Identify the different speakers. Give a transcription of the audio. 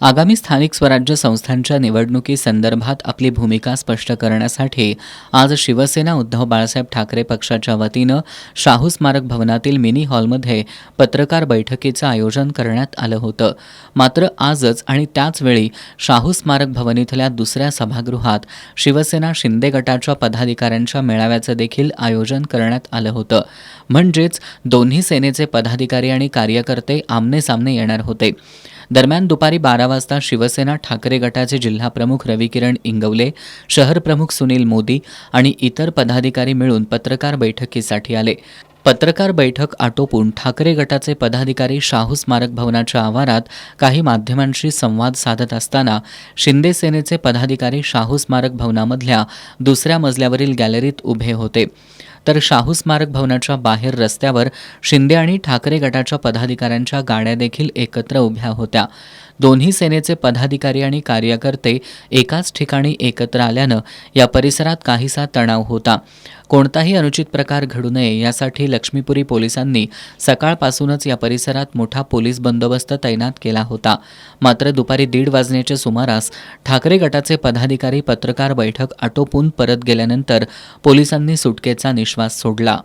Speaker 1: आगामी स्थानिक स्वराज्य संस्थांच्या निवडणुकीसंदर्भात आपली भूमिका स्पष्ट करण्यासाठी आज शिवसेना उद्धव बाळासाहेब ठाकरे पक्षाच्या वतीनं शाहू स्मारक भवनातील मिनी हॉलमध्ये पत्रकार बैठकीचं आयोजन करण्यात आलं होतं. मात्र आजच आणि त्याचवेळी शाहू स्मारक भवन इथल्या दुसऱ्या सभागृहात शिवसेना शिंदे गटाच्या पदाधिकाऱ्यांच्या मेळाव्याचं देखील आयोजन करण्यात आलं होतं. म्हणजेच दोन्ही सेनेचे पदाधिकारी आणि कार्यकर्ते आमने-सामने येणार होते. दरम्यान दुपारी 12 वाजता शिवसेना ठाकरे गटाचे जिल्हाप्रमुख रविकिरण इंगवले, शहरप्रमुख सुनील मोदी आणि इतर पदाधिकारी मिळून पत्रकार बैठकीसाठी आले. पत्रकार बैठक आटोपून ठाकरे गटाचे पदाधिकारी शाहू स्मारक भवनाच्या आवारात काही माध्यमांशी संवाद साधत असताना शिंदे सेनेचे पदाधिकारी शाहू स्मारक भवनामधल्या दुसऱ्या मजल्यावरील गॅलरीत उभे होते. तर शाहू स्मारक भवनाच्या बाहेर रस्त्यावर शिंदे आणि ठाकरे गटाच्या पदाधिकाऱ्यांच्या गाड्या देखील एकत्र उभ्या होत्या. दोन्ही सेनेचे पदाधिकारी आणि कार्यकर्ते एकाच ठिकाणी एकत्र आल्यानं या परिसरात काहीसा तणाव होता. कोणताही अनुचित प्रकार घडू नये यासाठी लक्ष्मीपुरी पोलिसांनी सकाळपासूनच या परिसरात मोठा पोलीस बंदोबस्त तैनात केला होता. मात्र दुपारी 1:30 वाजण्याच्या सुमारास ठाकरे गटाचे पदाधिकारी पत्रकार बैठक आटोपून परत गेल्यानंतर पोलिसांनी सुटकेचा निश्वास सोडला.